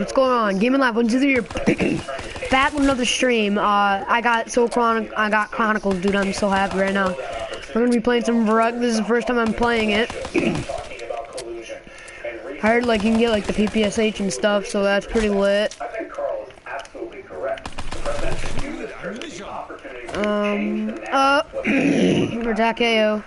What's going on? Gaming Live 1, 2, 3 here. Back with another stream. I got Chronicles, dude. I'm so happy right now. We're gonna be playing some Bo3. This is the first time I'm playing it. I heard like you can get like the PPSH and stuff, so that's pretty lit. I think Carl is absolutely correct. The president should use this as the opportunity to change the narrative. Attack KO.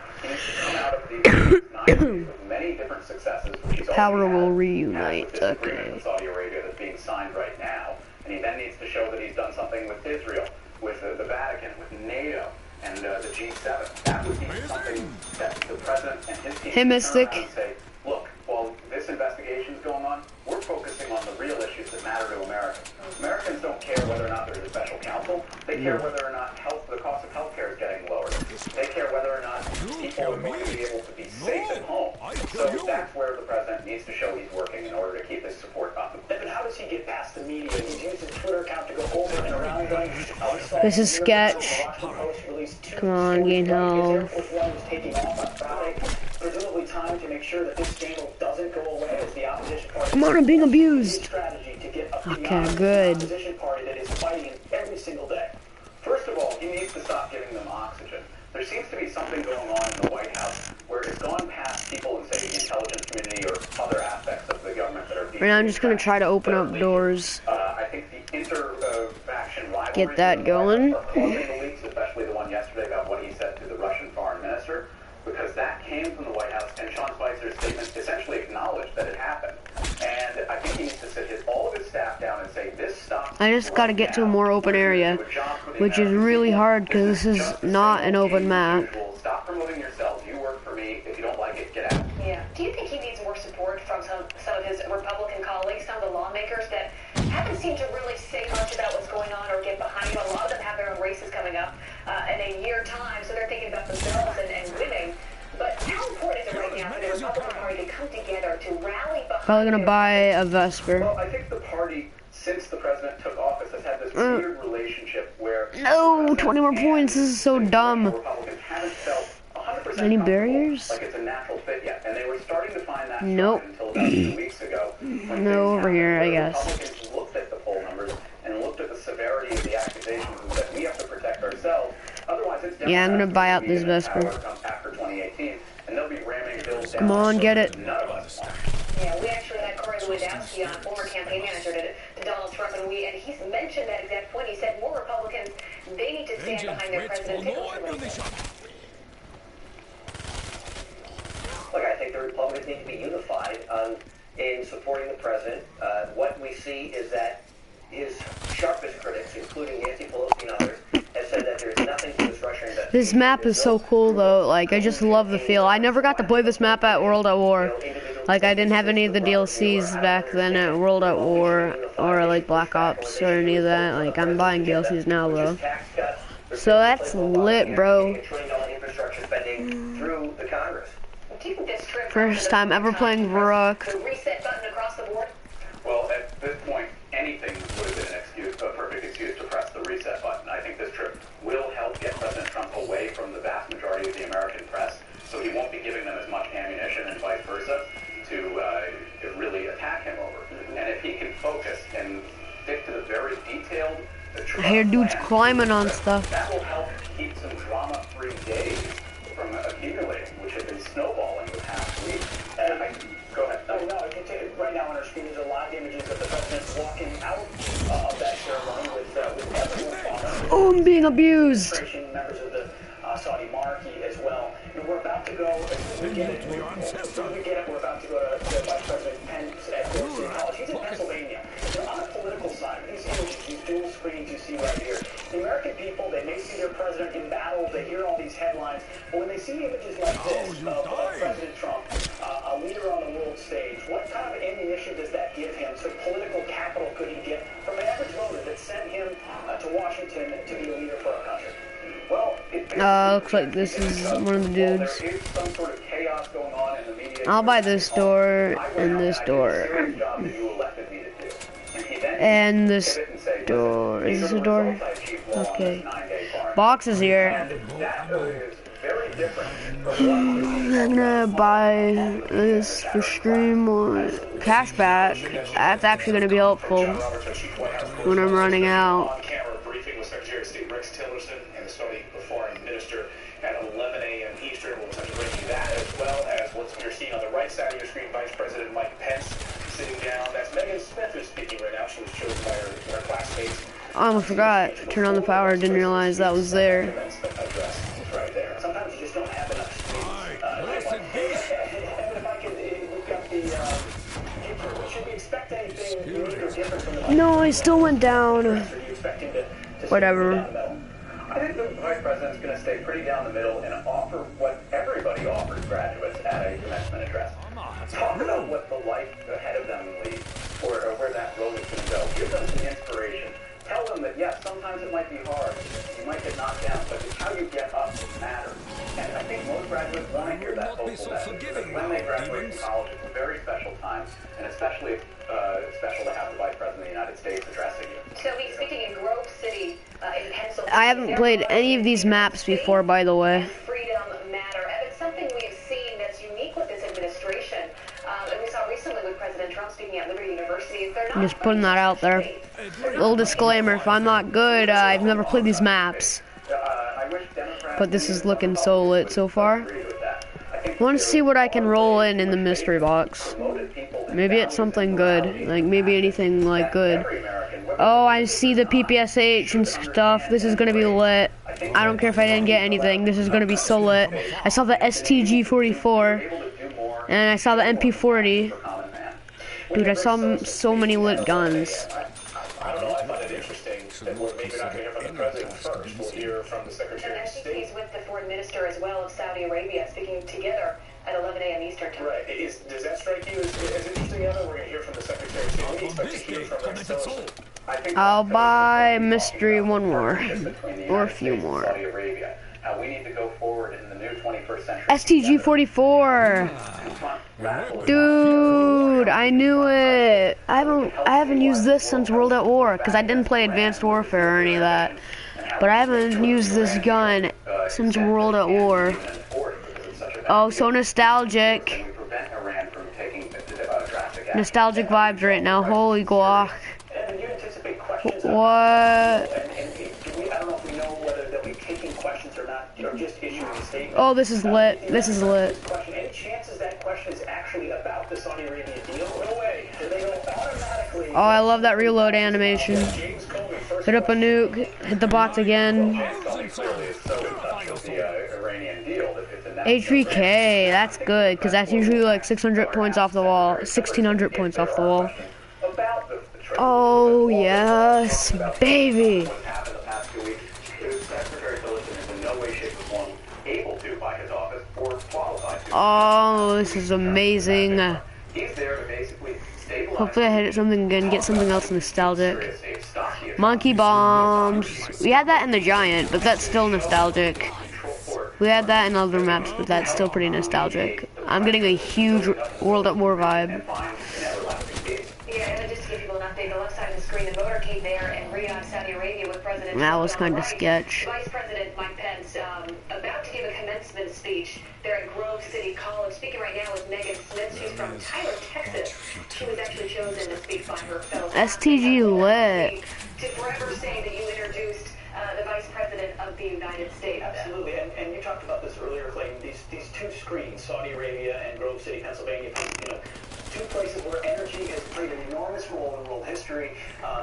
Many different successes, which he's Power will reunite. Okay. Saudi Arabia that's being signed right now, and he then needs to show that he's done something with Israel, with the Vatican, with NATO, and the G7. That would be something that the president and his team Hey, Mystic. can say, look, while this investigation is going on, we're focusing on the real issues that matter to Americans. Americans don't care whether or not there's a special counsel. They care whether or not the cost of health care is getting lowered. They care whether or not people are going to be able to be safe at home. So that's where the president needs to show he's working in order to keep his support up. But how does he get past the media? He's used his Twitter account to go over and around going, This is sketch. Come on, gain health. Presumably time to make sure that this scandal doesn't go away as the opposition party. Come on, I'm being abused. Okay, good. Opposition party that is fighting every single day. First of all, he needs to stop giving them oxygen. There seems to be something going on in the White House where it's gone past people in, say, the intelligence community or other aspects of the government that are being... Right now, I'm just gonna try to open up doors. I think the inter-faction rivalries... Get that going. ...are causing the leaks, especially the one yesterday about what he said to the Russian foreign minister, because that came from the White House, and Sean Spicer's statement essentially acknowledged that it happened. And I think he needs to sit all of his staff down and say, this stops... I just gotta get to a more open area, which is really hard because this is not an open map. Stop promoting yourselves. You work for me. If you don't like it, get out. Yeah. Do you think he needs more support from some of his Republican colleagues, some of the lawmakers that haven't seemed to really say much about what's going on or get behind him? A lot of them have their own races coming up in a year time, so they're thinking about themselves and winning. But how important is it right now for the Republican Party to come together to rally behind... Probably gonna buy a Vesper. Well, I think the party, since the president took office, has had this weird relationship where... No, 20 more points. This is so dumb. Any barriers? Like it's a natural fit yet, and they were starting to find that nope. Until about 2 weeks ago. No, over here, I guess. Republicans looked at the poll numbers and looked at the severity of the accusations and said, we have to protect ourselves. Otherwise, it's yeah, I'm gonna buy out this Vesper. After 2018, and they'll be ramming bills down. Come on, get it. Yeah, we actually had Corey Lewandowski on, former campaign manager to Donald Trump, and he's mentioned that exact point. He said more Republicans, they need to stand behind their president. Look, I think the Republicans need to be unified in supporting the president. What we see is that his sharpest critics, including Nancy Pelosi and others, have said that there's nothing to this Russia investigation. This map is so cool, though. Like, I just love the feel. I never got to play this map at World at War. Like, I didn't have any of the DLCs back then at World at War, or like Black Ops, or any of that. Like, I'm buying DLCs now, though. So that's lit, bro. First time ever playing Bo3. Well, at this point, anything would have been an excuse, a perfect excuse to press the reset button. I think this trip will help get President Trump away from the vast majority of the American press, so he won't be giving them as much ammunition and vice versa to really attack him over. And if he can focus and stick to the very detailed... I hear dudes climbing on stuff. That will help keep some drama-free days from accumulating, which have been snowballing the past week. Go ahead. Right now on our screen, there's a lot of images of the president walking out of that ceremony with everyone. Oh, I'm being abused. Members of the Saudi monarchy as well. And we're about to go, as soon as we get it, we're about to go to Vice President Pence at City College. He's in Pennsylvania. On the political side, these images, these dual screens you see right here, the American people, they may see their president in battle, they hear all these headlines, but when they see images like this of President Trump, a leader on the world stage, what kind of ammunition does that give him? So political capital could he get from an average voter that sent him to Washington to be a leader for our country? Well, looks like this is one of the dudes. I'll buy this door and this door. And this door. Is this a door? Okay. Box is here. I'm gonna buy this for stream or cash back. That's actually going to be helpful when I'm running out. On-camera briefing with Secretary of State Rex Tillerson and the Saudi Foreign Minister at 11 a.m. Eastern. We'll attempt to bring you that, as well as what you're seeing on the right side of your screen, Vice President Mike Pence sitting down. That's Megan Smith who's speaking right now. She was chosen by her classmates. I almost forgot. Turn on the power. Didn't realize that was there. Right there. Sometimes you just don't have enough space. If I could, we've got the. Should we expect anything unique or different from the? No, I still went down. Are you expecting to Whatever. I think the Vice President's going to stay pretty down the middle and offer what everybody offers graduates at a commencement address. Talk about what the life ahead of them leads, or where that road is going to go. Give them some inspiration. Tell them that, yes, sometimes it might be hard. You might get knocked down, but it's how you get up that matters. And I think most graduates want to hear that hopeful message. Because when they graduate from college, it's a very special time, and especially special to have the Vice President of the United States addressing you. So he's speaking in Grove City in Pennsylvania. I haven't played any of these maps before, by the way. Freedom matter. And it's something we've seen that's unique with this administration. And we saw recently with President Trump speaking at Liberty University. They're not Just putting that out there. Little disclaimer, if I'm not good, I've never played these maps. But this is looking so lit so far. I want to see what I can roll in the mystery box. Maybe it's something good. Like, maybe anything, like, good. Oh, I see the PPSH and stuff. This is going to be lit. I don't care if I didn't get anything. This is going to be so lit. I saw the STG-44. And I saw the MP-40. Dude, I saw so many lit guns. I don't know, I find it interesting that we're maybe not going to hear from the President first. We'll hear from the Secretary of I think State. he's with the Foreign Minister as well of Saudi Arabia, speaking together at 11 a.m. Eastern Time. Right. Does that strike you as interesting, Evan? We're going to hear from the Secretary of State. We expect to hear from Rex Tillerson. I'll buy mystery one more. Or a few more. Saudi Arabia. We need to go forward in the new 21st century. STG-44. Dude, I knew it. I haven't used this since World at War, because I didn't play Advanced Warfare or any of that. But I haven't used this gun since World at War. Oh, so nostalgic. Nostalgic vibes right now. Holy guac. What? Oh, this is lit. This is lit. Any chances that question is actually about the Saudi Arabia deal? No way. They go automatically. Oh, I love that reload animation. Hit up a nuke. Hit the bots again. HVK. That's good, because that's usually like 600 points off the wall. 1,600 points off the wall. Oh, yes. Baby. Oh, this is amazing. Hopefully I hit something again, get something else nostalgic. Monkey bombs. We had that in the Giant, but that's still nostalgic. We had that in other maps, but that's still pretty nostalgic. I'm getting a huge World at War vibe. Yeah, and just to give people an update, the left side of the screen, the motorcade there in Riyadh, Saudi Arabia with President That Trump was kind of sketch. Vice President Mike Pence about to give a commencement speech there at Grove City College. Speaking right now with Megan Smith. She's from Tyler, Texas. She was actually chosen to speak by her fellow STG lit. to forever say that you introduced the Vice President of the United States. Absolutely, and you talked about this earlier, Clayton. These two screens, Saudi Arabia and Grove City, Pennsylvania, two places where energy has played an enormous role in world history.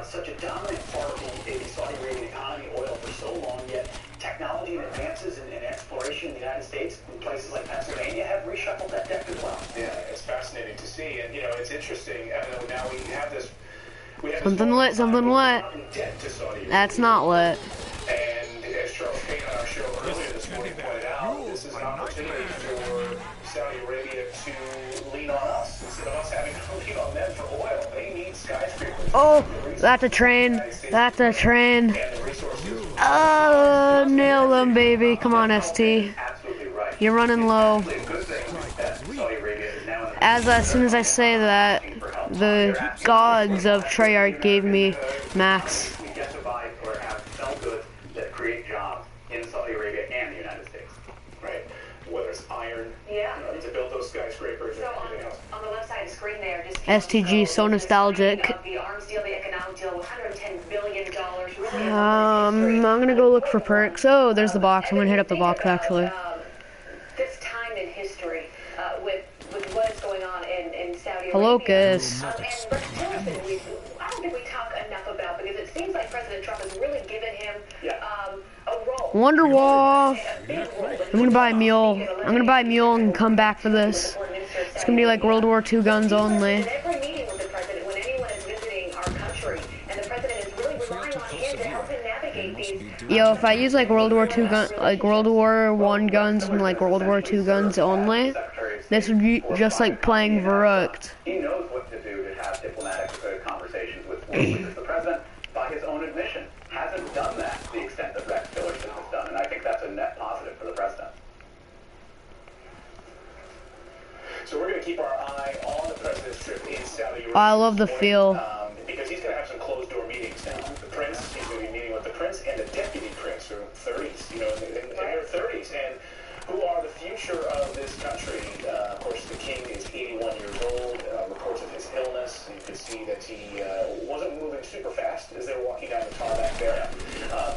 Such a dominant part of the Saudi Arabian economy, oil for so long, yet technology and advances in exploration in the United States, in places like Pennsylvania, have reshuffled that deck as well. Yeah, it's fascinating to see, and it's interesting. Now we have this. Something lit, something lit. That's not lit. And as Charles Payne on our show earlier this morning pointed out, this is an opportunity for Saudi Arabia to lean on us instead of us having to lean on them for oil. They need skyscrapers. Oh, that's a train. That's a train. Oh, nail them, baby. Come on, ST. You're running low. As soon as I say that, the gods of Treyarch gave me max. We get to buy or have sell goods that create jobs in Saudi Arabia and the United States. Right. Whether it's iron, Yeah. to build those skyscrapers So or anything else. on the left side of the screen there, just STG, so nostalgic. The arms deal, the economic deal, $110 billion. Really I'm gonna go look for perks. Oh, there's the box. I'm gonna hit up the box actually. This time in history, with what is going on in Saudi Arabia. Hello, Kiss. And Rex Tillerson, I don't think we talk enough about, because it seems like President Trump has really given him a role. Wonderwall. I'm gonna buy a mule. I'm gonna buy a mule and come back for this. It's gonna be like World War II guns only. In every meeting with the president, when anyone is visiting our country, and the president is really relying on him to help him navigate these. Yo, if I use like World War II gun, like World War I guns and like World War II guns only, this would be just like playing Verrückt. He knows what to do to have diplomatic conversations with world leaders. The president, by his own admission, hasn't done that to the extent that Rex Tillerson has done, and I think that's a net positive for the president. So we're going to keep our eye on the president's trip in Saudi Arabia. I love the feel. Because he's going to have some closed-door meetings now. The prince, he's going to be meeting with the prince and the deputy prince, who are 30s, in their 30s, and who are the future of this country. Of course, the king is 81 years old. Reports of his illness. You could see that he wasn't moving super fast as they were walking down the tarmac there.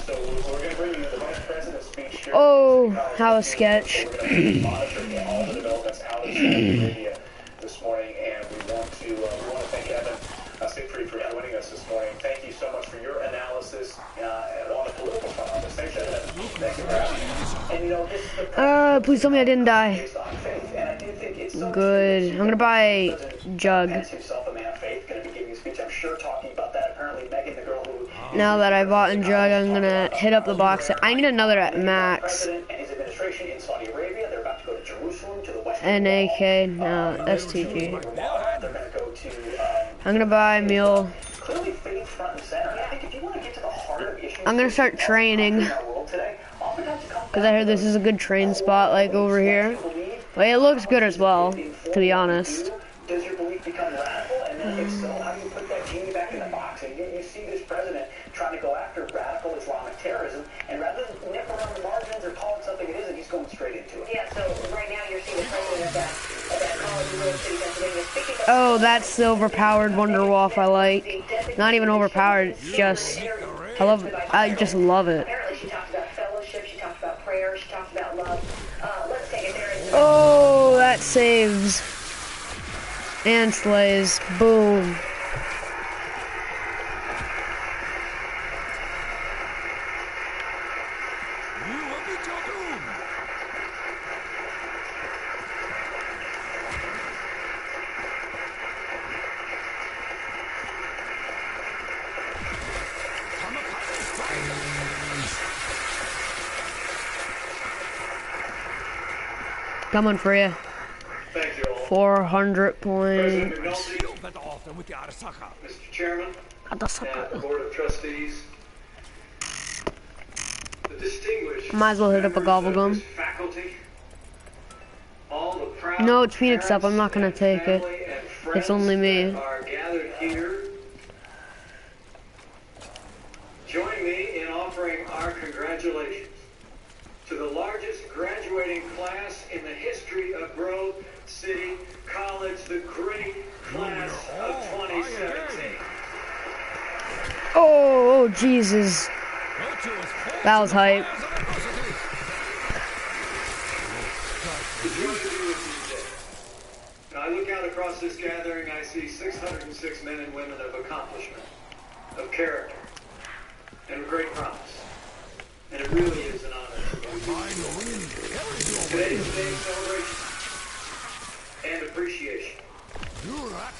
So we're going to bring you the vice president's speech here. Oh, how a sketch. We're going to be monitoring all the developments out of Saudi Arabia this morning, and we want to thank Evan Siegfried for joining us this morning. Thank you so much for your analysis on the political front on this. Thanks, Evan. Thank you for having me. And Please tell me I didn't die. based on faith, and I do think it's so Good. I'm gonna buy Jug. Pence himself, a man of faith, going to be giving a speech, I'm sure, talking about that. Apparently, Megan, the girl who Now that I bought in Jug, I'm gonna hit up the box. I need another at max. president and his administration in Saudi Arabia. They're about to go to Jerusalem, to the west. NAK, no, STG. They're going to go to I'm gonna buy Mule. clearly faith front and center. And I think if you want to get to the heart of issues I'm gonna start training. in our world today, oftentimes it comes Because I heard this is a good train spot, like over here. Well, it looks good as well, to be honest. Does your belief become radical? And then if so, how do you put that genie back in the box? And you see this president trying to go after radical Islamic terrorism, and rather than nip around the margins or call it something it isn't, he's going straight into it. Yeah, so right now you're seeing the president of that college in Willow City, Pennsylvania, speaking of Oh, that's the overpowered Wonderwolf I like. Not even overpowered, it's just, I just love it. apparently she talked about fellowship, she talked about prayer, she talked about love. Let's take it there. Oh, that saves. And slays. Boom. Coming for you. Thank you all. 400 President points. McNulty, Mr. Chairman, and the Board of Trustees, the distinguished Might as well hit up a members gobble of gum. this faculty, all the proud No, it's Phoenix up. I'm not gonna parents take and it. family and friends It's only me. that are gathered here. Join me in offering our congratulations to the largest graduating class in the history of Grove City College, the great class of 2017. Oh, Jesus. That was hype. The joy to be with you today. Now, I look out across this gathering, I see 606 men and women of accomplishment, of character, and of great promise. And it really is an honor to be with you. Today is a day of celebration and appreciation,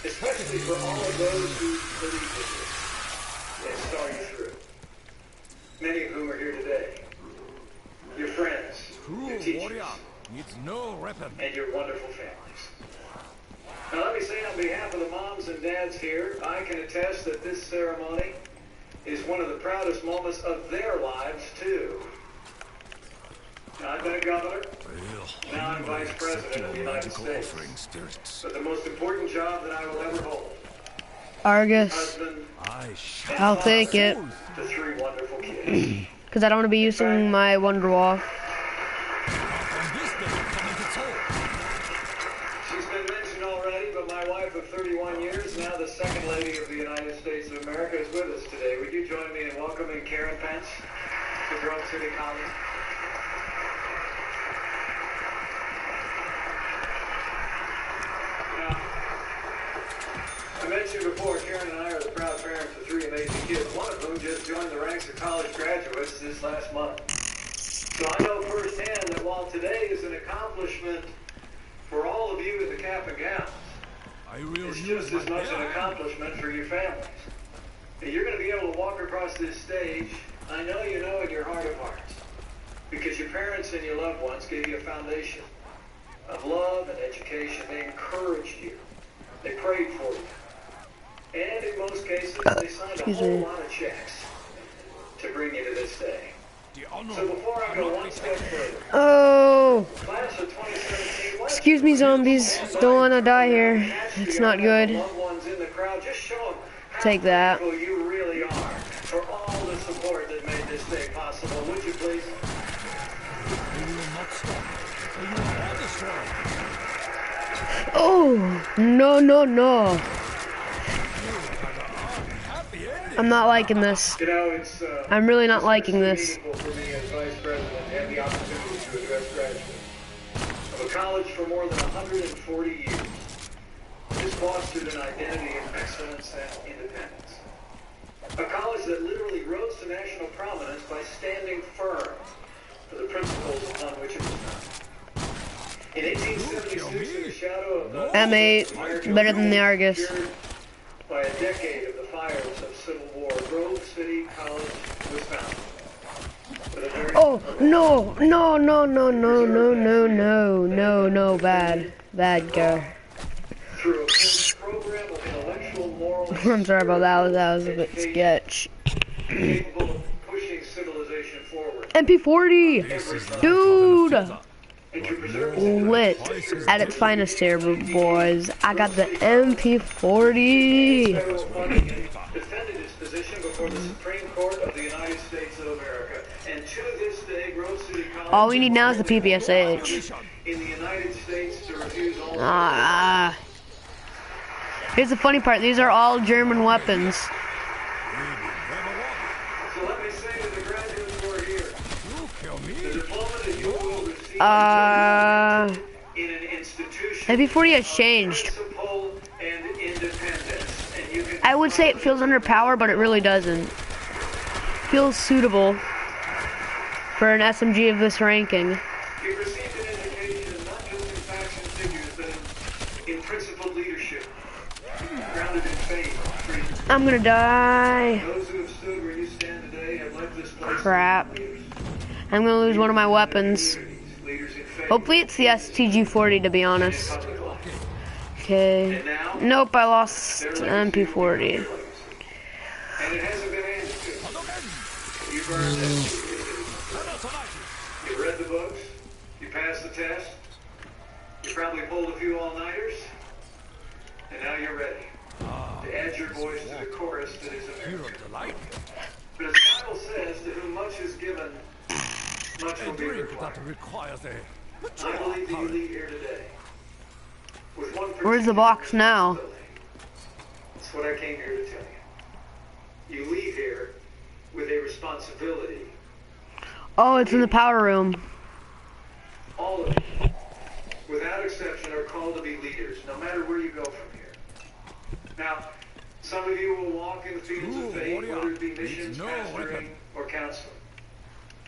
especially for all of those who believe in you and saw you through. Many of whom are here today. Your friends, your teachers, and your wonderful families. Now let me say on behalf of the moms and dads here, I can attest that this ceremony is one of the proudest moments of their lives, too. Now, I've been a governor, now I'm vice president of the United States. But the most important job that I will ever hold, Argus. husband, I'll take it. to three wonderful kids. Because I don't want to be using my Wonderwall. She's been mentioned already, but my wife of 31 years Second Lady of the United States of America is with us today. Would you join me in welcoming Karen Pence to Grove City College? Now, I mentioned before, Karen and I are the proud parents of three amazing kids, one of whom just joined the ranks of college graduates this last month. So I know firsthand that while today is an accomplishment for all of you in the cap and gowns, it's just as much an accomplishment for your families. You're going to be able to walk across this stage, I know you know in your heart of hearts, because your parents and your loved ones gave you a foundation of love and education. They encouraged you. They prayed for you. And in most cases, they signed a whole lot of checks to bring you to this day. So before I go one step further, Oh, class of 2017, excuse me, zombies. Don't want to die here. It's not good. loved ones in the crowd, just show them how Take that. grateful you really are for all the support that made this day possible. Would you please? Oh, no, no, no. I'm not liking this. You know, it's I'm really not liking this. meaningful for me as Vice President to have the opportunity to address graduates of a college for more than 140 years. It's fostered an identity of excellence and independence. A college that literally rose to national prominence by standing firm for the principles upon which it was founded. In 1876, in the shadow of the M8, better than the Argus. by a decade of the fires of Civil War, Grove City College was founded. With a very Oh, no, no, no, no, no, no, no, no, no, no, bad guy. through a program of intellectual, moral, I'm sorry about that. That was a bit sketch. capable of pushing civilization forward. MP40, dude, And to preserve lit at its finest here, boys. I got the MP40. federal funding, defended its position before the Supreme Court of the United States of America. And to this day, Grove City College All we need now is the PPSH. in the United States to refuse all Here's the funny part. These are all German weapons. So let me say to the graduates who are here, the diploma that you will receive in an institution MP40 has changed. principle and independence. And you can I would say it feels under power, but it really doesn't. Feels suitable for an SMG of this ranking. you've received an education not just in facts and figures, but in principled leadership, grounded in faith, freedom. I'm gonna die. Those who have stood where you stand today have left this place Crap. I'm gonna lose one of my weapons. leaders in faith Hopefully it's the STG-40, to be honest. and public life. Okay. And now, Nope, I lost MP40. and it hasn't been handed to you. You've earned it. You read the books. You passed the test. You probably pulled a few all-nighters. And now you're ready to add your voice to the chorus that is America. But as the Bible says, to whom much is given, much will be required. I believe that you leave here today with one Where's the box now? That's what I came here to tell you. You leave here with a responsibility. Oh, it's in the power room. All of you, without exception, are called to be leaders, no matter where you go from here. Now, some of you will walk in the fields of faith, whether it be missions, pastoring, or counseling.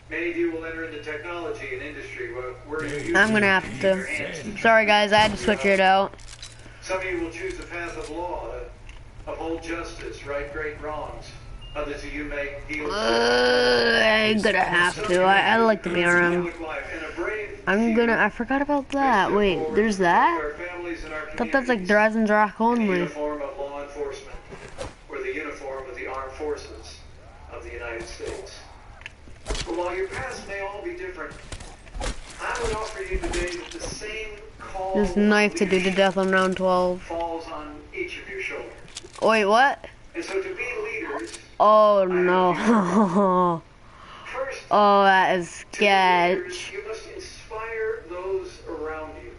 Many of you will enter into technology and industry, where you I'm gonna have to. Sorry guys, I had to switch it out. Some of you will choose the path of law, to uphold justice, right great wrongs. Others of you may deal I'm gonna have to. I like the BRM. I forgot about that. Wait, there's that? I thought that's like Drazendrach the only. uniform of law enforcement, or the uniform of the armed forces of the United States. But while your paths may all be different, I would offer you today that the same call This knife to do to death on round 12. falls on each of your shoulders. Wait, what? And so to be leaders, Oh no. first, Oh, that is to be leaders, sketch. you must inspire those around you.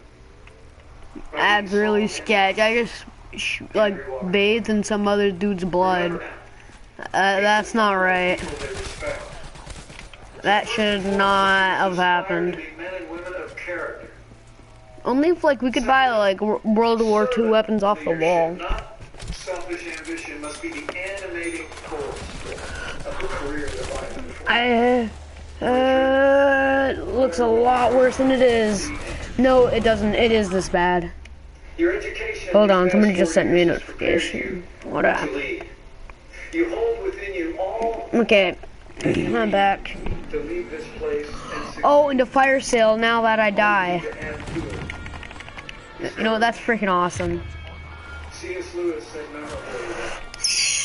That's really sketch. I just like bathed in some other dude's blood. That's not right. That should not have happened. Only if like we could buy like World War II weapons off the wall. Selfish ambition must be the animating force of the career It looks a lot worse than it is. No, it doesn't. It is this bad. Your education. Hold on, somebody just sent me a notification. What happened? You hold within you all. Okay, I'm back. To leave this place and oh, and a fire sale now that I die. You know, that's freaking awesome. C.S. Lewis said memorably that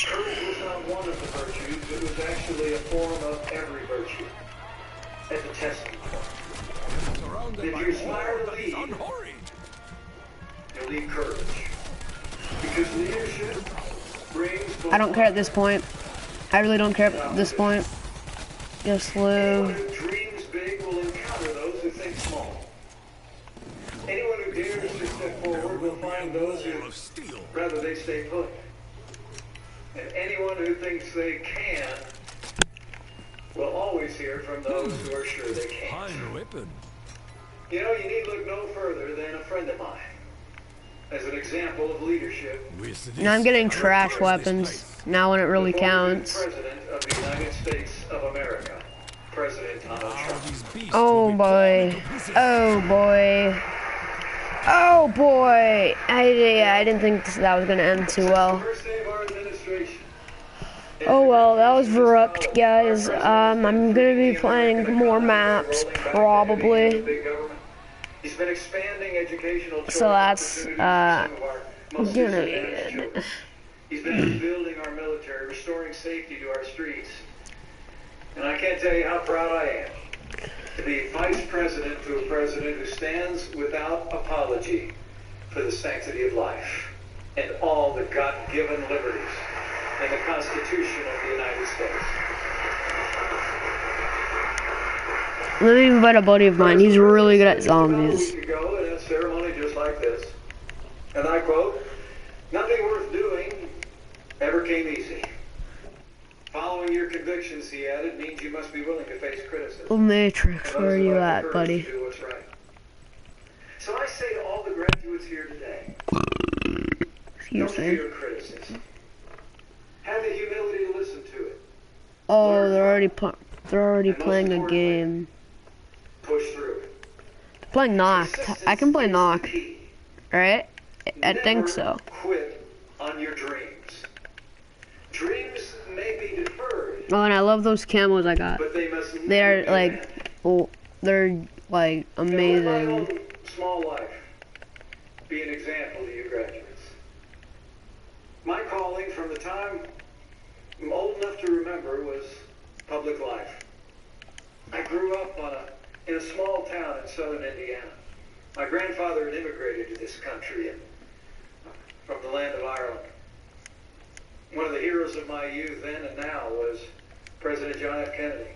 courage was not one of the virtues, it was actually a form of every virtue. At the testing point. If you aspire to lead, you'll need courage. Because leadership brings... I don't care at this point. I really don't care at this point. Just live. Anyone who dreams big will encounter those who think small. Anyone who dares to step forward will find those who rather they stay put. And anyone who thinks they can will always hear from those who are sure they can't. You know, you need look no further than a friend of mine as an example of leadership. Now I'm getting trash weapons. Now when it really counts. President of the United States of America, President Donald Trump. Oh boy. Oh boy. Oh boy. I didn't think that was gonna end too well. First day of our administration. Oh well, that was Verrucked, guys. I'm gonna be playing more maps, probably. He's been expanding educational So that's gonna be good. He's been rebuilding our military, restoring safety to our streets. And I can't tell you how proud I am to be vice president to a president who stands without apology for the sanctity of life and all the God-given liberties in the Constitution of the United States. Let me invite a buddy of mine. He's really good at zombies. You go in a ceremony just like this, and I quote, "Nothing worth doing ever came easy. Following your convictions," he added, "means you must be willing to face criticism." Matrix, where are you at, buddy? Do what's right. So I say to all the graduates here today, don't fear criticism. Have the humility to listen to it. Oh, they're already playing a game. Push through it. They're playing Knocked. I can play Knocked, right? I think so. Quit on your dreams. Dreams may be deferred. Oh, and I love those camos I got. But they must They're like, oh, they're like Let my amazing. own small life be an example to you graduates. My calling from the time I'm old enough to remember was public life. I grew up in a small town in southern Indiana. My grandfather had immigrated to this country from the land of Ireland. One of the heroes of my youth then and now was President John F. Kennedy.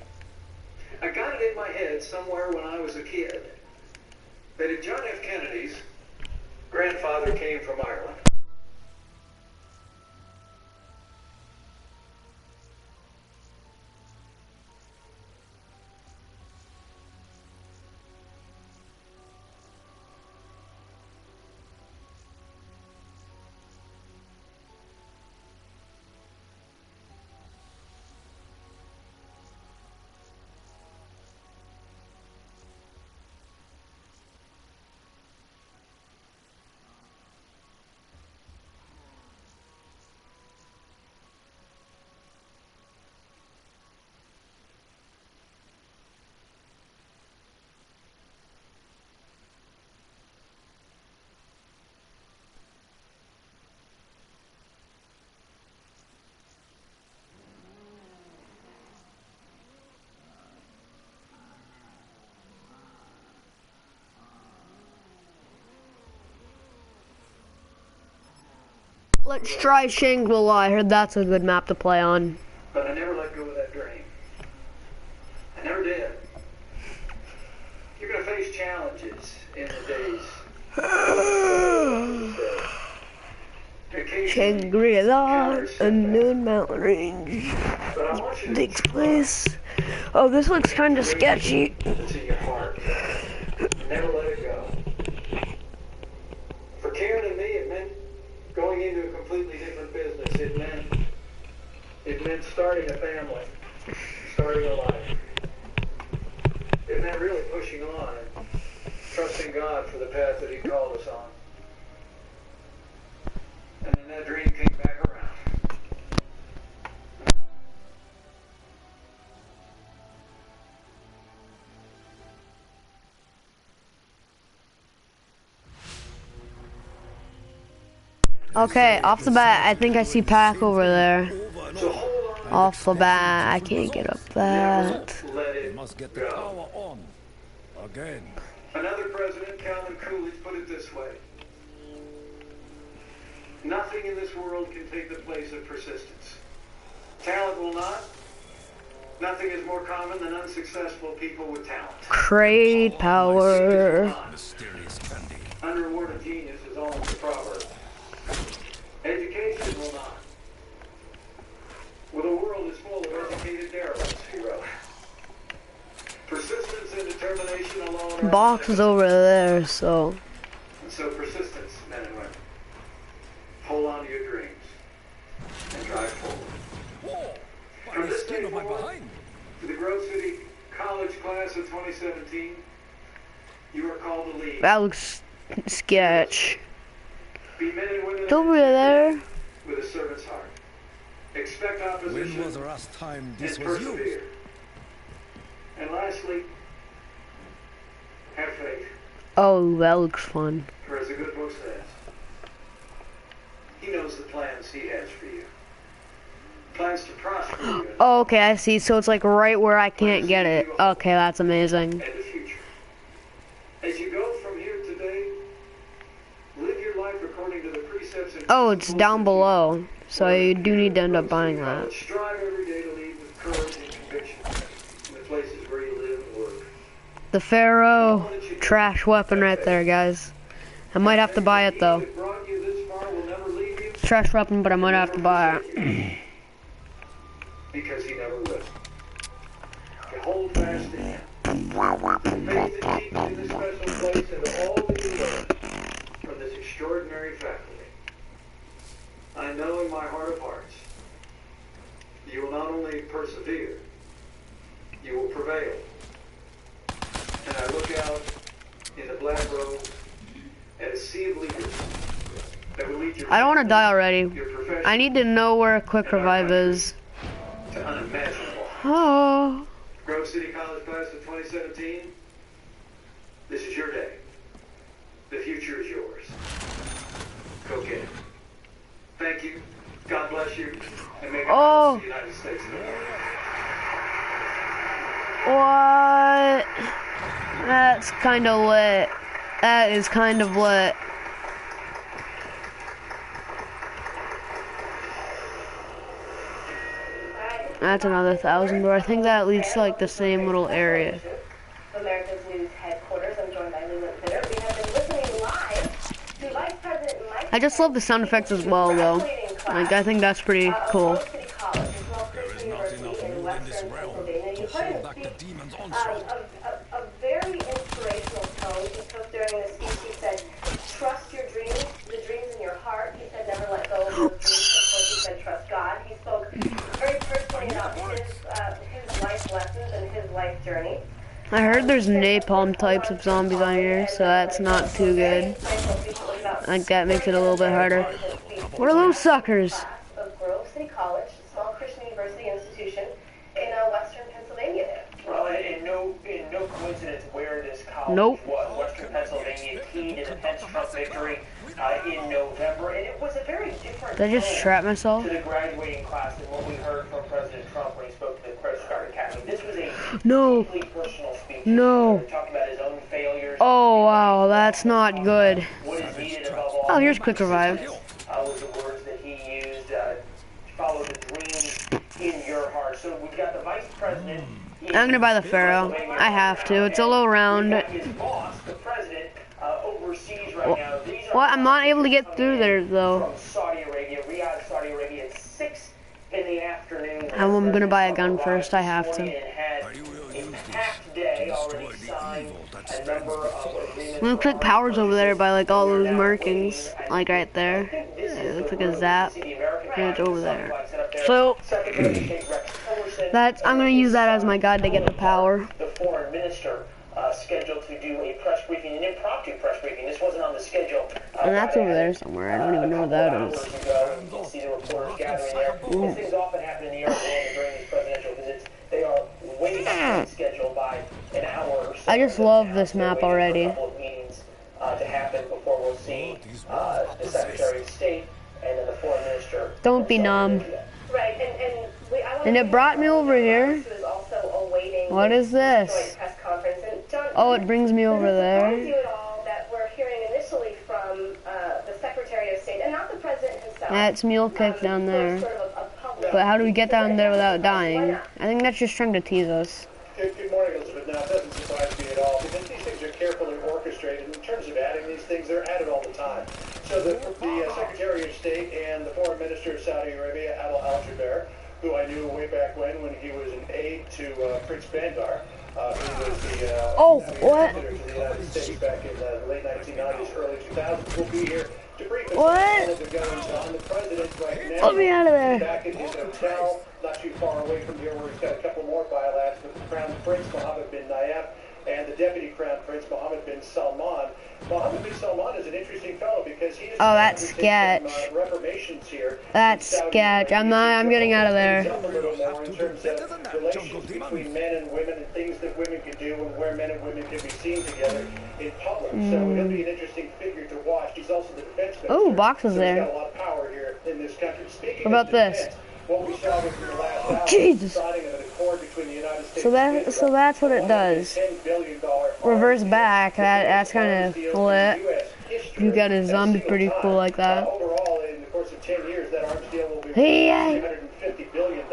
I got it in my head somewhere when I was a kid that if John F. Kennedy's grandfather came from Ireland, Let's try Shangri-La. I heard that's a good map to play on. but I never let go of that dream. I never did. You're going to face challenges in the days. Shangri-La, unknown mountain range. Takes place. Oh, this looks kind of sketchy. To your heart. Never let it go. For Karen and me, it meant going into a completely different business. It meant starting a family, starting a life. It meant really pushing on and trusting God for the path that He called us on. And then that dream came back around. Okay, off the bat, I think I see Pac over there. Off the bat, I can't get up that. We must get the power on again. Another president, Calvin Coolidge, put it this way: nothing in this world can take the place of persistence. Talent will not. Nothing is more common than unsuccessful people with talent. Great power. Unrewarded genius is almost a proverb. Education will not. Well, the world is full of educated derelicts, he wrote. Persistence and determination alone are... Box is over there, so... And so persistence, men and women. Hold on to your dreams. And drive forward. From this day forward, to the Grove City College class of 2017, you are called to lead. That looks sketch. Be men and women It's over there. with a servant's heart. Expect opposition. When was the last time this and was persevere. used? And lastly, have faith. Oh, that looks fun. For as the good book says, He knows the plans He has for you. Plans to prosper you Oh, okay, I see. So it's like right where I can't get it. Okay, that's amazing. and the future. As you go from here today, live your life according to the precepts and Oh, it's principles down that below. So you do need to end up buying that. Strive every day to lead with courage and conviction in the places where you live and work. The Pharaoh trash weapon right there, guys. I might have to buy it though. That brought you this far will never leave you Trash weapon, but I might have to buy it. because He never will. You hold fast to Him. Faith that keeps you in this special place into all that you learn from this extraordinary faculty. I know in my heart of hearts, you will not only persevere, you will prevail. And I look out in the black robes at a sea of leaders that will lead your I don't want to die already. your profession I need to know where a quick revive is. to unimaginable. Oh. Grove City College class of 2017, this is your day. The future is yours. Go get it. Thank you. God bless you. And may God bless the United States of America. What? That's kind of lit. That is kind of lit. That's another 1,000 door. I think that leads to like the same little area. America's News headquarters. I'm joined by Leland Fitter. We have been listening live to Vice President Mike. I just love the sound effects as well, though. Like, I think that's pretty cool. Bo3 College, a small Christian university in western Pennsylvania. You heard him speak a very inspirational tone. He took during the speech. He said, "Trust your dreams, the dreams in your heart." He said, "Never let go of those dreams." Of course, he said, "Trust God." He spoke very personally about his life lessons and his life journey. I heard there's napalm types of zombies on here, so that's not too good. Like, that makes it a little bit harder. What are those suckers? Of Grove City College, a small Christian university institution in western Pennsylvania. Well, in no coincidence where this college Nope. was, western Pennsylvania, key to the Pence Trump victory in November, and it was a very different Did I just tone trap myself? to the graduating class than what we heard from President Trump when he spoke to the Coast Guard Academy. This was a No. deeply personal speech. No. He talked about his own failures. Oh, wow, that's not good. What is needed above all. Oh, here's quick revive. Was the words that he used. Follow the dream in your heart. So we've got the vice president. I'm gonna buy the Pharaoh. I have to. It's a low round. His boss, the president, overseas right now. These are What? I'm not able to get through there, though. from Saudi Arabia. I'm gonna buy a gun first. I have to. I'm gonna click powers over there by like all those markings, like right there. It looks like a zap. And it's over there. So I'm gonna use that as my guide to get the power. The foreign minister scheduled to do a press briefing, an impromptu press briefing. This wasn't on the schedule. And that's over there somewhere. I don't even know what that is. You can see the reporters gathering there. These things often happen in the air during these presidential visits. They are way behind schedule by an hour or so. I just love this map already. A couple of meetings to happen before we'll see the Secretary of State and then the foreign minister. Don't be numb. Right, And it brought me over here. What is this? Oh, it brings me over there. That we're hearing initially from the Secretary of State, and not the President himself. That's mule kick down there. But how do we get down there without dying? I think that's just trying to tease us. Good morning, Elizabeth. Now, it doesn't surprise me at all, because these things are carefully orchestrated. In terms of adding these things, they're added all the time. So the Secretary of State and the Foreign Minister of Saudi Arabia, Adel Al-Jubeir, who I knew way back when he was an aide to Prince Bandar, who was the ambassador to the United States back in the late 1990s, early 2000s, will be here to brief us on all of the goings on. The president right now, Let me out of there. back in his hotel, not too far away from here, where he's got a couple more bilaterals with the Crown Prince Mohammed bin Nayef and the Deputy Crown Prince Mohammed bin Salman. Mohammed bin Salman is an interesting fellow because he is that's sketch. reformations here. That's sketch. I'm getting out of there. A little more in terms of relations between men and women and things that women can do and where men and women can be seen together in public. So he'll be an interesting figure to watch. He's also the defense minister. Oh, boxes so there. He's got a lot of power here in this country. Speaking What about of this? defense, what we saw with the last hour, Jesus. signing of an accord between the United States So and Israel, that's what it does. $10 billion Reverse back. That's kind of lit. You got a zombie pretty cool like that. Overall, in the course of 10 years, that arms deal will be Hey. $350 billion.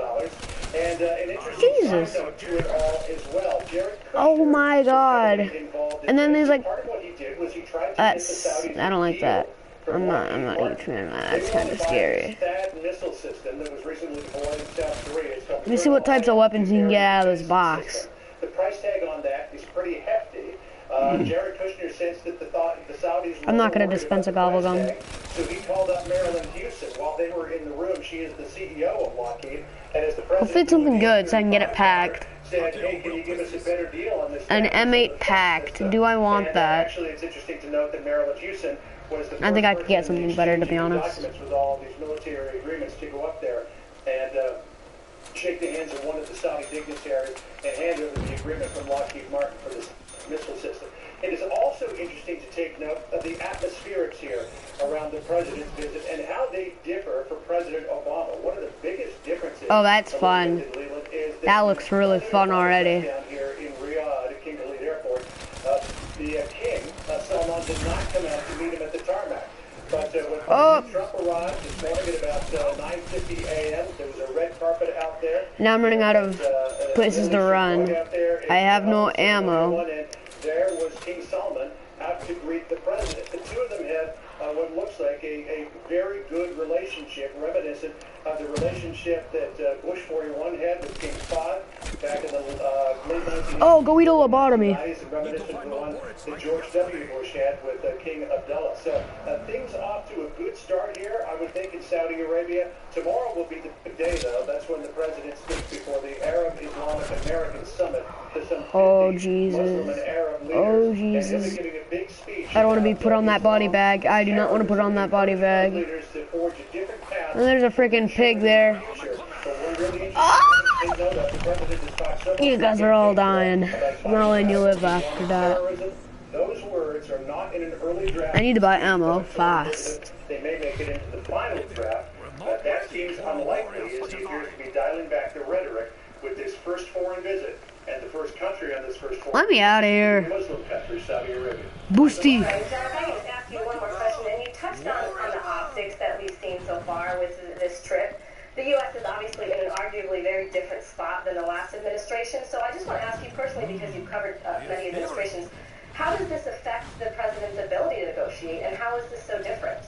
And an interesting Jesus. side note to it all as well. Jared Oh my God. involved in And then this. there's like Part of what he did was he tried to that's. get the Saudis I don't like deal that. for I'm not Lockheed a Martin. huge fan of that. They That's kind wanted of to buy scary. this THAAD missile system that was recently deployed in South Korea. It's called Let me see what types of weapons you can get out of this box. the price tag on that is pretty hefty. Jared Kushner sensed that the Saudis were I'm not gonna worried dispense about a the gobble price tag, so he called up Marilyn Houston while they were in the room. She is the CEO of Lockheed, and as the I'll president fit something good so I can get it packed. said, "Hey, can you give us a better deal on this?" An M8 packed. Do I want And, that? Actually, it's interesting to note that Marilyn Houston was the I think I first could get person in something better, to be exchanging honest. documents with all these military agreements to go up there and shake the hands of one of the Saudi dignitaries and hand over the agreement from Lockheed Martin for this missile system. It is also interesting to take note of the atmospherics here around the president's visit and how they differ for President Obama. One of the biggest differences. Oh, that's fun. Is That looks really fun already. Down here in Riyadh at King Khalid Airport, the king, Salman, did not come out to meet him at the tarmac. But when President Trump arrived this morning at about 9:50 a.m., there was a red carpet out there. Now I'm running out of places to run. I have no ammo. And there was King Salman out to greet the president. The two of them have what looks like a very good relationship, reminiscent of the relationship that Bush 41 had with King Fahd back in the late 1980s. Oh, go eat a lobotomy. And reminiscent of the one that George W. Bush had with King Abdullah. So things off to a good start here, I would think, in Saudi Arabia. Tomorrow will be the big day, though. That's when the president speaks before the Arab Islamic American Summit. Oh, Jesus. Oh, Jesus. I don't want to be put on that body bag. I do not want to put on that body bag. And there's a freaking pig there. You guys are all dying. Not letting you live after that. I need to buy ammo fast. They may make it into the final draft. That seems unlikely as he appears to be dialing back the rhetoric with this first foreign visit. And the first country on this first foreign Let me out of here. Muslim country, Saudi Arabia. Boosty. John, if I can just ask you one more question, and you touched on the optics that we've seen so far with this trip. The U.S. is obviously in an arguably very different spot than the last administration, so I just want to ask you personally, because you've covered many administrations, how does this affect the president's ability to negotiate, and how is this so different?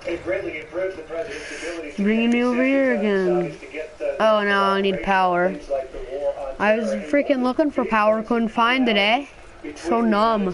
It greatly improves the president's ability to Bringing me over here again. Oh, now I need power. I was freaking looking for power, couldn't find it, eh? So numb. I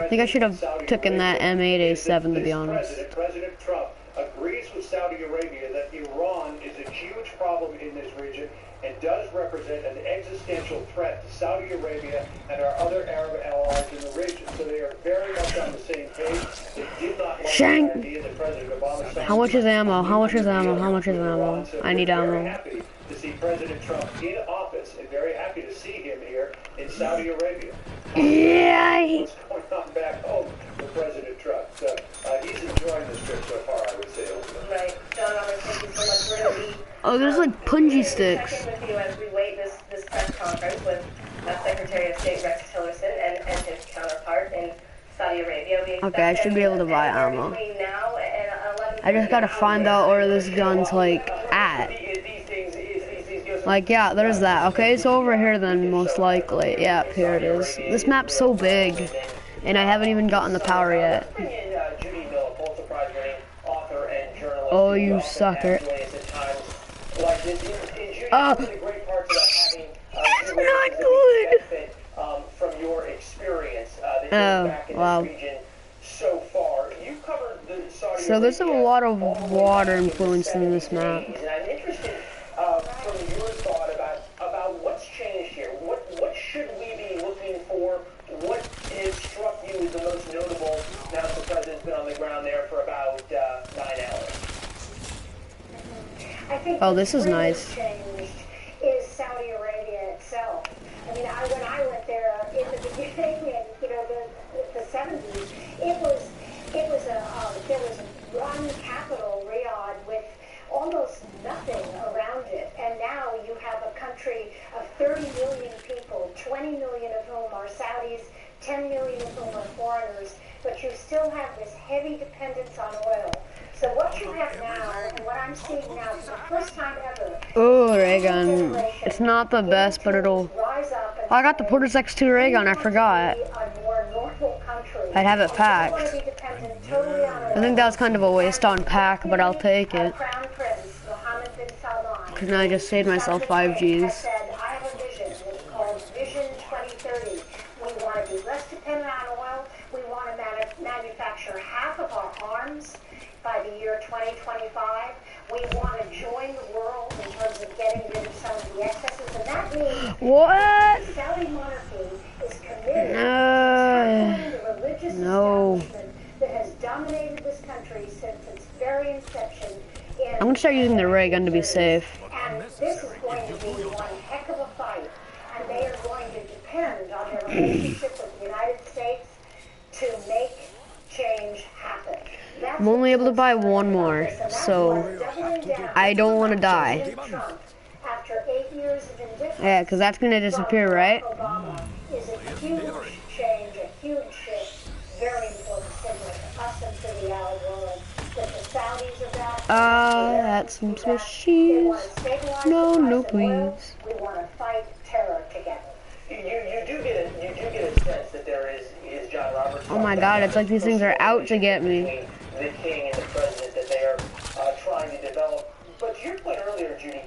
think I should have taken that M8A7 to be honest. President Trump agrees with Saudi Arabia that Iran is a huge problem in this region and does represent an existential threat to Saudi Arabia and our other Arab allies in the region. So they are very much on the same page. They did not like the idea that President Obama... How much is ammo? How much is ammo? How much is ammo? I need ammo. Very happy to see President Trump in office and very happy to see him here in Saudi Arabia. Yeah. What's going on back home with President Trump? So he's enjoying this trip so far, I would say. Right. John Roberts, thank you so much. We're going to be... Oh, there's like punji sticks. Checking with you as we wait this press conference with Secretary of State Rex Tillerson and his counterpart in Saudi Arabia. Okay, I should be able to buy ammo. I just gotta find out where this gun's like at. Like, yeah, there's that. Okay, it's over here then, most likely. Yeah, here it is. This map's so big, and I haven't even gotten the power yet. Oh, you sucker. Oh, that's not good. From your experience Oh, wow. so far, you covered the Saudi So there's a lot of water influence in this map. And I'm interested from your thought about what's changed here. What should we be looking for? What has struck you as the most notable now that the president's been on the ground there for about 9 hours? I think Oh, this is nice. Changed is Saudi Arabia itself. I mean, when I went there in the beginning, and the 70s, there was one capital, Riyadh, with almost nothing around it, and now you have a country of 30 million people, 20 million of whom are Saudis, 10 million of whom are foreigners, but you still have this heavy dependence on oil. So what you have now, and what I'm seeing now for the first time ever... Oh, ray gun. It's not the best, but it'll... I got the Porter's X2 ray gun, I forgot. I'd have it packed. I think that was kind of a waste on pack, but I'll take it. Because now I just saved myself 5 Gs. I have a vision. It's called Vision 2030. We want to be less dependent on oil. We want to manufacture half of our arms by the year 2025. We want to join the world in terms of getting rid of some of the excesses, and that means What? the Saudi monarchy is committed to tackling the religious establishment that has dominated this country since its very inception. I'm gonna start using the ray gun to be safe. And this is going to be one heck of a fight, and they are going to depend on their relationship with the United States to make change happen. I'm only able to buy one more, so I don't want to die. After 8 years of indifference, Yeah, because that's gonna disappear, right? Obama is a huge change, a huge shift, very important symbol to us and to the Arab world. That the Saudis are back. That's some Swiss cheese. No, please. We want to fight terror together. You do get a sense that there is John Roberts. Oh my God, it's like these things are out to get me. The king and the president that they are trying to develop. But to your point earlier, Judy,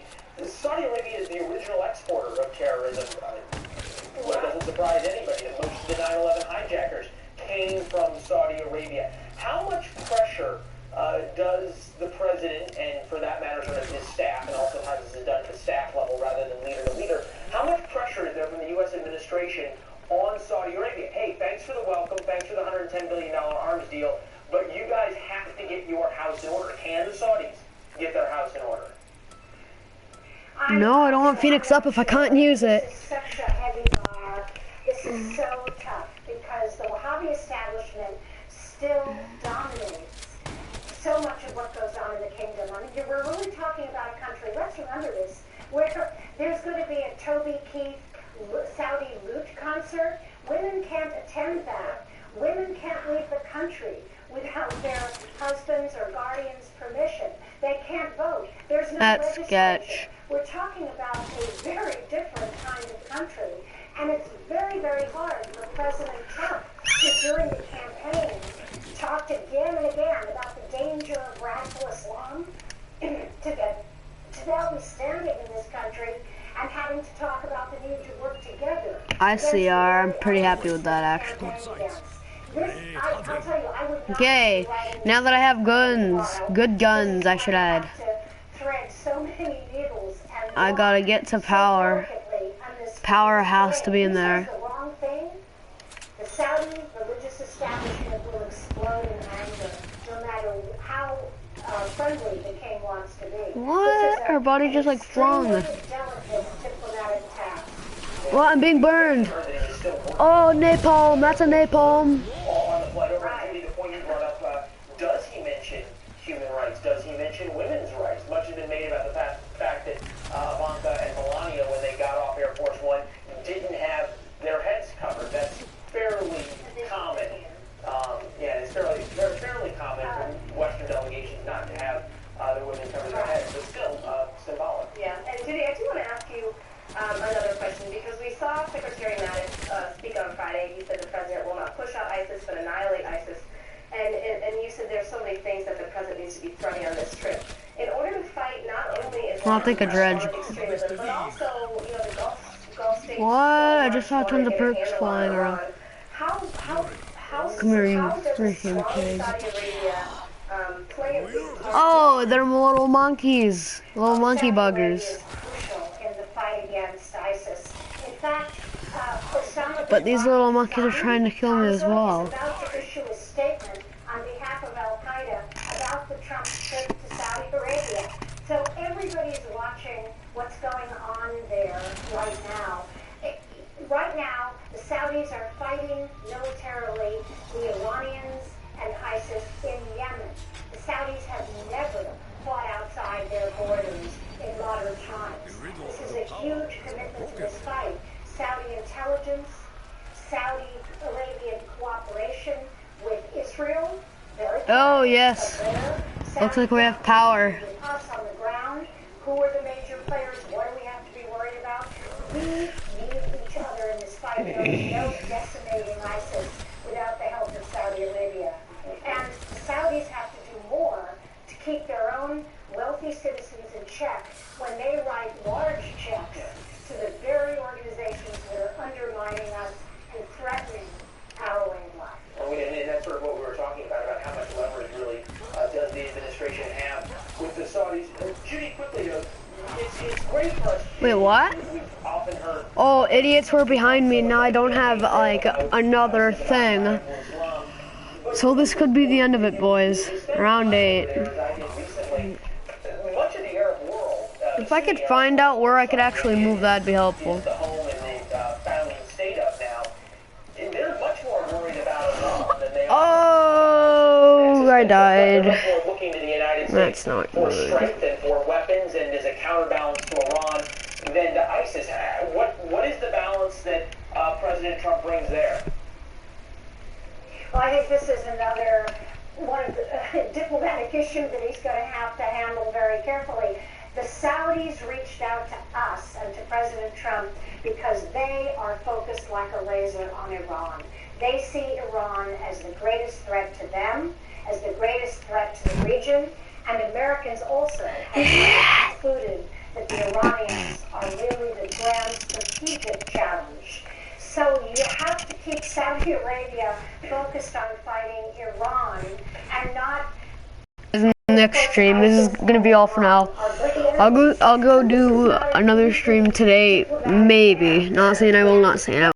Saudi Arabia is the original exporter of terrorism. Well, it doesn't surprise anybody that most of the 9/11 hijackers came from Saudi Arabia. How much pressure does the president, and for that matter, sort of his staff, and also how this is done at the staff level rather than leader to leader, how much pressure is there from the U.S. administration on Saudi Arabia? Hey, thanks for the welcome, thanks for the $110 billion arms deal, but you guys have to get your house in order. Can the Saudis get their house in order? No, I don't want Phoenix up if I can't use it. This is such a heavy bar. This is so tough because the Wahhabi establishment still dominates so much of what goes on in the kingdom. I mean, we're really talking about a country, let's remember this, where there's going to be a Toby Keith Saudi loot concert. Women can't attend that. Women can't leave the country without their husbands' or guardians' permission. They can't vote. There's no That's legislation. sketch. We're talking about a very different kind of country, and it's very, very hard for President Trump to, during the campaign, talked again and again about the danger to now be standing in this country and having to talk about the need to work together. I see. I'm pretty happy with that, actually. I'll tell you, I would not Okay, now that I have guns, good guns, I should add. thread so many needles and I gotta get to power. Power has to be in there. the wrong thing, the Saudi religious establishment will explode in anger, no matter how friendly the king wants to be. What? Her body just like flung. Extremely delicate diplomatic task. Well, I'm being burned. Oh, napalm. That's a napalm. On the flight over to Judy, the point you brought up, does he mention human rights? Does he mention women's rights? Much has been made about the fact that Ivanka and Melania, when they got off Air Force One, didn't have their heads covered. That's fairly common. Yeah, it's fairly common for Western delegations not to have their women cover their heads, but still symbolic. Yeah, and Judy, I do want to ask you another question, because we saw Secretary Mattis speak on Friday. He said the president will not push out ISIS but annihilate ISIS. And you said there's so many things that the president needs to be throwing on this trip. In order to fight not only I'll take a dredge. extremism, but also, the Gulf states. What? I just saw tons of perks flying around. How Come here, you does a freaking strong pig. Saudi Arabia play a big part Oh, they're little monkeys. Little monkey buggers. Is crucial in the fight against ISIS. In fact, Osama But these little monkeys are trying to kill me as well. is about to issue a statement on behalf of Al Qaeda about the Trump trip to Saudi Arabia. So everybody's watching what's going on there right now. Right now, the Saudis are fighting militarily the Iranians and ISIS in Yemen. The Saudis have never fought outside their borders in modern times. This is a huge commitment to this fight. Saudi intelligence, Saudi Arabian cooperation with Israel. Very Oh, yes. there. Looks like we have power. With us on the ground. Who are the major players? What do we have to be worried about? We need each other in this fight. There is no decimating ISIS without the help of Saudi Arabia. And the Saudis have to do more to keep their own wealthy citizens in check when they write large checks to the very organizations that are undermining us and threatening our way of life. And that's sort of what we were talking about how much leverage really does the administration have with the Saudis. Judy, quickly, it's great for us. Wait, what? We've often heard Oh, idiots were behind me. Now I don't have, like, another thing. So this could be the end of it, boys. Round 8. much of the Arab world. If I could find out where I could actually move, that'd be helpful. The home and the founding state of now. And they're much more worried about Iran than they are. Oh, I died. Much more looking to the United That's States not for good. strength and for weapons and as a counterbalance to Iran than to ISIS. What is the balance that President Trump brings there? Well, I think this is another one of the diplomatic issues that he's going to have to handle very carefully. The Saudis reached out to us and to President Trump because they are focused like a razor on Iran. They see Iran as the greatest threat to them, as the greatest threat to the region, and Americans also have concluded that the Iranians are really the grand strategic challenge. So you have to keep Saudi Arabia focused on fighting Iran and not Next stream. This is gonna be all for now. I'll go do another stream today, maybe. Not saying I will, not saying I will.